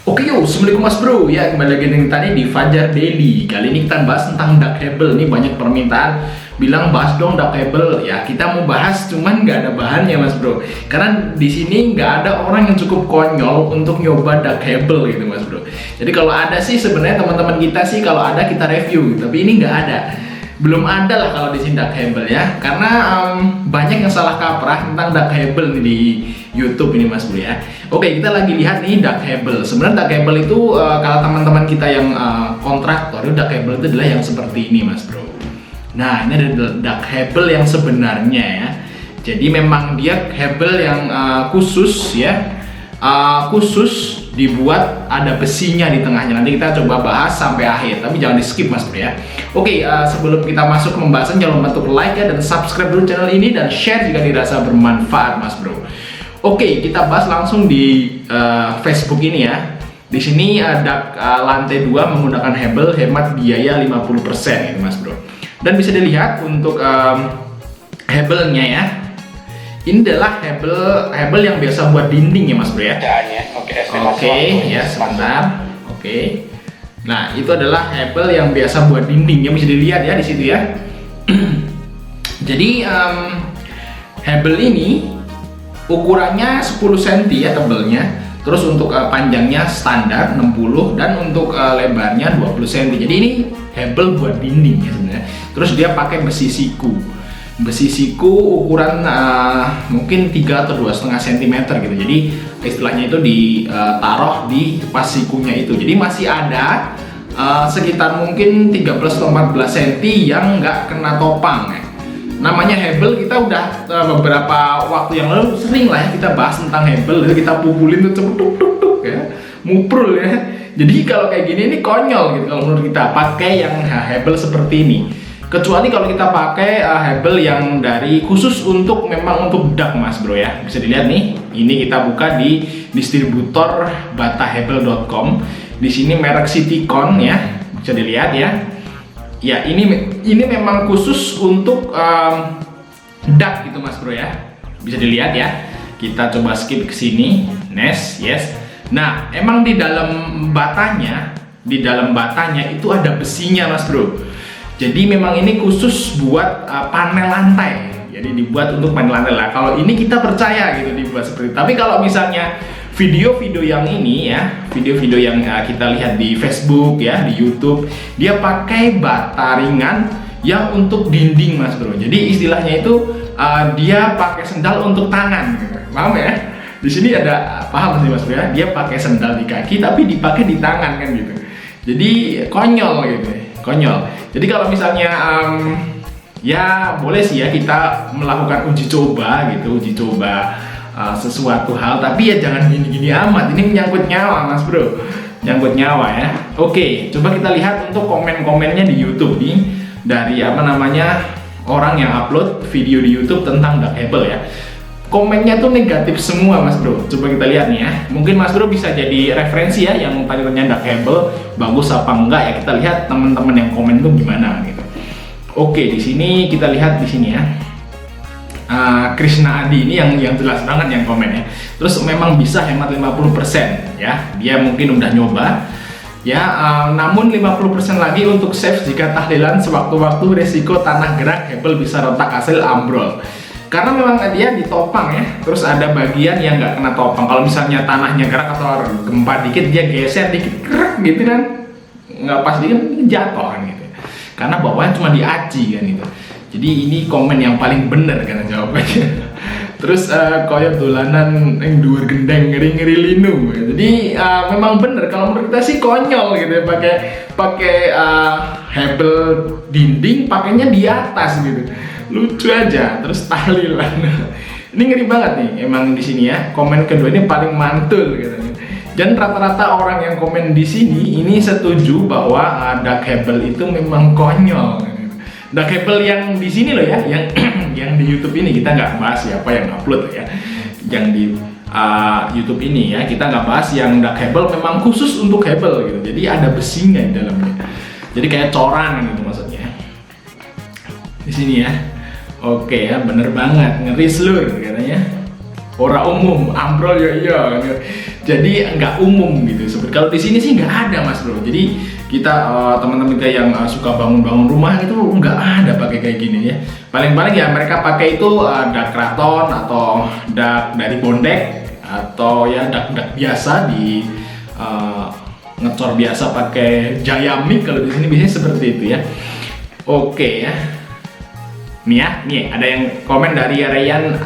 Oke yo, assalamualaikum mas bro. Ya kembali lagi dengan tadi di Fajar Daily. Kali ini kita bahas tentang duckable. Ini banyak permintaan bilang bahas dong duckable. Ya kita mau bahas, cuman nggak ada bahannya mas bro. Karena di sini nggak ada orang yang cukup konyol untuk nyoba duckable gitu mas bro. Jadi kalau ada sih sebenarnya teman-teman kita sih kalau ada kita review. Tapi ini nggak ada. Belum ada lah kalau di sini duckable ya. Karena banyak yang salah kaprah tentang duckable di YouTube ini mas bro ya. Oke, kita lagi lihat nih duckable. Sebenarnya duckable itu kalau teman-teman kita yang kontraktor, duckable itu adalah yang seperti ini mas bro. Nah, ini ada duckable yang sebenarnya ya. Jadi memang dia kabel yang khusus ya, khusus dibuat ada besinya di tengahnya. Nanti kita coba bahas sampai akhir, tapi jangan di skip mas bro ya. Oke, sebelum kita masuk ke pembahasan, jangan lupa untuk like ya dan subscribe dulu channel ini dan share jika dirasa bermanfaat mas bro. Oke, kita bahas langsung di Facebook ini ya. Di sini ada lantai 2 menggunakan hebel hemat biaya 50% ini mas bro. Dan bisa dilihat untuk hebelnya ya. Ini adalah hebel yang biasa buat dinding ya mas bro ya. Oke, ya sebentar. Oke. Nah, itu adalah hebel yang biasa buat dinding, yang bisa dilihat ya di situ ya. Jadi hebel ini ukurannya 10 cm ya tebelnya. Terus untuk panjangnya standar 60 dan untuk lebarnya 20 cm. Jadi ini hebel buat dinding ya sebenarnya. Terus dia pakai besi siku. Besi siku ukuran mungkin 3 atau 2,5 cm gitu. Jadi istilahnya itu ditaruh di pas sikunya itu. Jadi masih ada sekitar mungkin 13 atau 14 cm yang nggak kena topang ya. Namanya hebel, kita udah beberapa waktu yang lalu sering lah ya kita bahas tentang hebel. Kita pukulin tuh tuk ya, muprul ya. Jadi kalau kayak gini ini konyol gitu kalau menurut kita pakai yang hebel seperti ini. Kecuali kalau kita pakai hebel yang dari khusus untuk memang untuk duck mas bro ya. Bisa dilihat nih, ini kita buka di distributor batahebel.com. Di sini merek Citycon ya, bisa dilihat ya. Ya ini memang khusus untuk duck gitu mas bro ya. Bisa dilihat ya. Kita coba skip ke sini. Next, yes. Nah, emang di dalam batanya itu ada besinya mas bro. Jadi memang ini khusus buat panel lantai. Jadi dibuat untuk panel lantai lah. Kalau ini kita percaya gitu dibuat seperti itu. Tapi kalau misalnya video-video yang ini ya, video-video yang kita lihat di Facebook ya, di YouTube, dia pakai bata ringan yang untuk dinding mas bro. Jadi istilahnya itu dia pakai sendal untuk tangan gitu. Paham ya? Di sini ada, paham sih mas bro ya? Dia pakai sendal di kaki tapi dipakai di tangan kan gitu. Jadi konyol gitu, konyol. Jadi kalau misalnya ya boleh sih ya kita melakukan uji coba gitu, uji coba sesuatu hal, tapi ya jangan gini-gini amat. Ini menyangkut nyawa mas bro, menyangkut nyawa ya. Oke, coba kita lihat untuk komen-komennya di YouTube nih dari orang yang upload video di YouTube tentang duckable ya. Komennya tuh negatif semua mas bro. Coba kita lihat nih ya. Mungkin mas bro bisa jadi referensi ya yang tanya duckable bagus apa enggak ya. Kita lihat teman-teman yang komen tuh gimana gitu. Oke, di sini kita lihat di sini ya. Krishna Adi ini yang jelas banget yang komen ya. Terus memang bisa hemat 50% ya. Dia mungkin udah nyoba ya, namun 50% lagi untuk save jika tahlilan sewaktu-waktu resiko tanah gerak hebel bisa retak hasil ambrol. Karena memang dia ditopang ya. Terus ada bagian yang nggak kena topang. Kalau misalnya tanahnya gerak atau gempa dikit dia geser dikit gerak gitu kan, nggak pas dikit jatuh kan gitu. Karena bawahnya cuma diaci kan gitu. Jadi ini komen yang paling bener kan jawabannya. Terus koyo dolanan yang dhuwur gendeng ngeri-ngeri linu. Jadi memang bener kalau menurut kita sih konyol gitu ya, pakai hebel dinding pakainya di atas gitu. Lucu aja, terus tahlilan. Ini ngeri banget nih emang di sini ya. Komen kedua ini paling mantul katanya. Dan rata-rata orang yang komen di sini ini setuju bahwa duckable itu memang konyol. Duckable yang di sini loh ya, yang di YouTube ini kita nggak bahas siapa yang upload ya. Yang di YouTube ini ya, kita nggak bahas yang duckable memang khusus untuk hebel gitu. Jadi ada besinya di dalamnya. Jadi kayak corang gitu maksudnya. Di sini ya. Oke ya, bener banget, ngeri slur katanya. Ora umum, ambrol ya iya. Jadi nggak umum gitu. Seperti kalau di sini sih nggak ada Mas Bro. Jadi kita teman-teman kita yang suka bangun-bangun rumah itu nggak ada pakai kayak gini ya. Paling-paling ya mereka pakai itu dak kraton atau dak dari bondek atau ya dak biasa di ngecor biasa pakai Jayamik. Kalau di sini biasanya seperti itu ya. Oke ya. Nih ada yang komen dari Rayan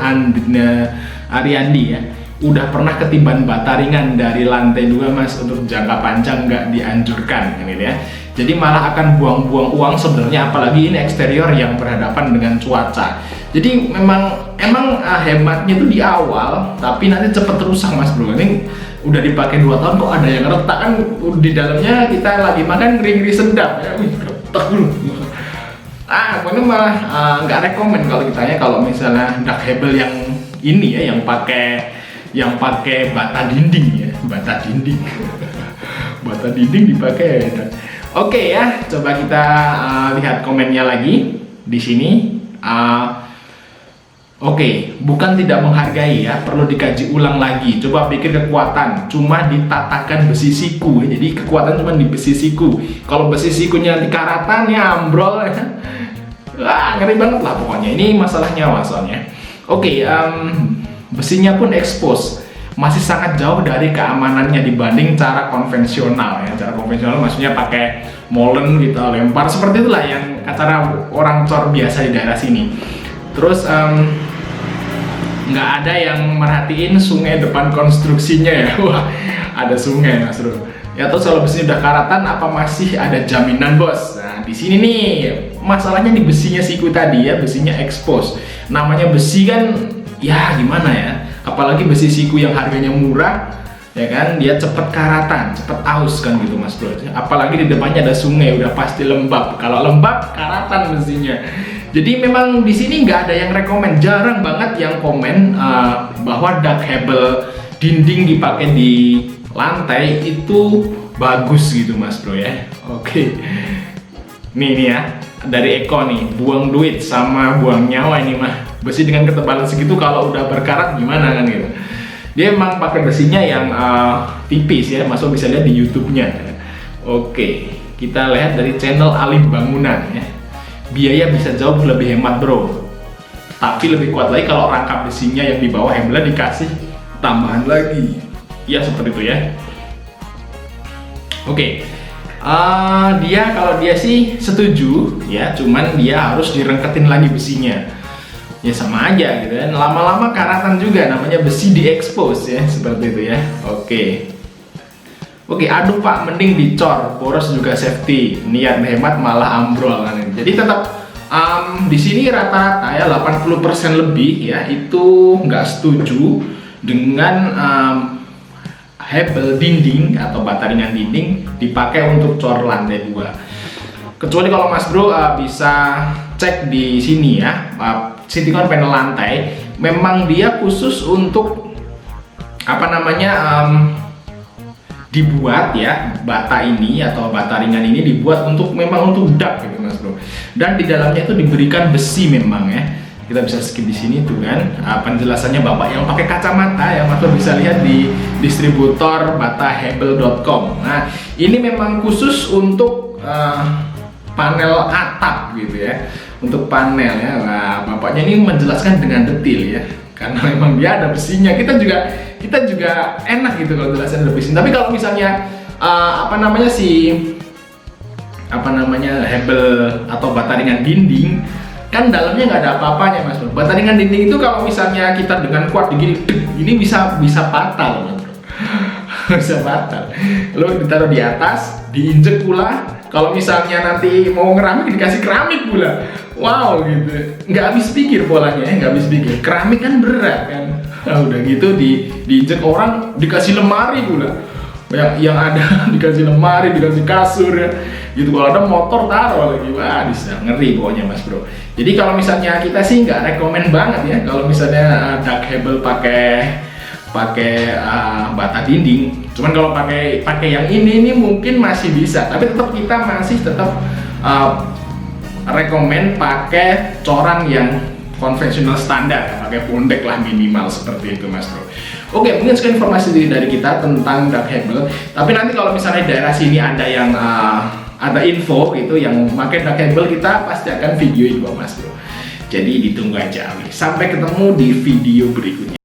Ariandi ya. Udah pernah ketiban bata ringan dari lantai 2 Mas, untuk jangka panjang nggak dianjurkan ini ya. Jadi malah akan buang-buang uang sebenarnya, apalagi ini eksterior yang berhadapan dengan cuaca. Jadi emang hematnya itu di awal, tapi nanti cepet rusak Mas Bro. Ini udah dipakai 2 tahun kok ada yang retak, kan di dalamnya kita lagi makan ngeri-ngeri sedap ya. Wih, retak dulu. Ini malah nggak rekomen kalau kitanya kalau misalnya dak hebel yang ini ya, yang pakai bata dinding ya, bata dinding dipakai. Oke ya, coba kita lihat komennya lagi di sini. Oke, bukan tidak menghargai ya, perlu dikaji ulang lagi. Coba pikir kekuatan, cuma ditatakan besi siku. Jadi kekuatan cuma di besi siku. Kalau besi sikunya nanti karatan ya ambrol ya. Ngeri banget lah pokoknya. Ini masalah nyawa soalnya. Oke, besinya pun expose, masih sangat jauh dari keamanannya dibanding cara konvensional ya. Cara konvensional maksudnya pakai molen kita lempar seperti itulah yang cara orang cor biasa di daerah sini. Terus nggak ada yang merhatiin sungai depan konstruksinya ya. Wah, ada sungai Mas Bro. Ya terus kalau besinya udah karatan, apa masih ada jaminan bos? Nah di sini nih masalahnya di besinya siku tadi ya, besinya expose. Namanya besi kan ya gimana ya, apalagi besi siku yang harganya murah ya kan, dia cepet karatan, cepet aus kan gitu Mas Bro. Apalagi di depannya ada sungai, udah pasti lembab. Kalau lembab karatan besinya. Jadi memang di sini nggak ada yang rekomen, jarang banget yang komen bahwa dak hebel dinding dipakai di lantai itu bagus gitu Mas Bro ya. Oke. Nih ya, dari Eko nih, buang duit sama buang nyawa ini mah. Besi dengan ketebalan segitu kalau udah berkarat gimana kan gitu. Dia emang pakai besinya yang tipis ya, Mas Bro bisa lihat di YouTube-nya. Oke, kita lihat dari channel Alim Bangunan ya. Biaya bisa jauh lebih hemat Bro, tapi lebih kuat lagi kalau rangkap besinya yang di bawah hebelnya dikasih tambahan lagi. Ya seperti itu ya. Oke. Kalau dia sih setuju ya, cuman dia harus direngketin lagi besinya. Ya sama aja gitu kan, lama-lama karatan juga, namanya besi di expose ya, seperti itu ya. Oke, aduh Pak, mending dicor, boros juga safety, niat hemat malah ambrol kan. Jadi tetap di sini rata-rata ya 80% lebih ya itu nggak setuju dengan hebel dinding atau bata ringan dinding dipakai untuk cor lantai 2. Kecuali kalau Mas Bro bisa cek di sini ya, silikon panel lantai memang dia khusus untuk dibuat ya, bata ini atau bata ringan ini dibuat memang untuk dak gitu Mas Bro. Dan di dalamnya itu diberikan besi memang ya. Kita bisa skip di sini tuh kan penjelasannya Bapak yang pakai kacamata ya, Mas Bro bisa lihat di distributor batahebel.com. Nah, ini memang khusus untuk panel atap gitu ya. Untuk panel ya. Nah, Bapaknya ini menjelaskan dengan detail ya. Karena memang dia ada besinya. Kita juga enak gitu kalau jelasin ada besi. Tapi kalau misalnya hebel atau bata ringan dinding kan dalamnya nggak ada apa-apanya Mas Bro. Bata ringan dinding itu kalau misalnya kita dengan kuat begini, ini bisa fatal Mas Bro. Bisa fatal. Lalu ditaruh di atas, diinjek pula. Kalau misalnya nanti mau ngeramik dikasih keramik pula. Wow gitu, nggak habis pikir polanya ya, nggak habis pikir. Keramik kan berat kan. Nah, udah gitu diinjek orang dikasih lemari pula. Yang ada dikasih lemari, dikasih kasur ya. Gitu, kalau ada motor taruh lagi, wah bisa ngeri pokoknya Mas Bro. Jadi kalau misalnya kita sih nggak rekomen banget ya kalau misalnya dak hebel pakai bata dinding. Cuman kalau pakai yang ini mungkin masih bisa, tapi kita masih tetap rekomen pakai coran yang konvensional standar, pakai pundek lah minimal seperti itu Mas Bro. Oke, mungkin sekian informasi dari kita tentang dark hable. Tapi nanti kalau misalnya daerah sini ada yang ada info gitu yang pakai dark hable, kita pasti akan videoin kok Mas Bro. Jadi ditunggu aja. Sampai ketemu di video berikutnya.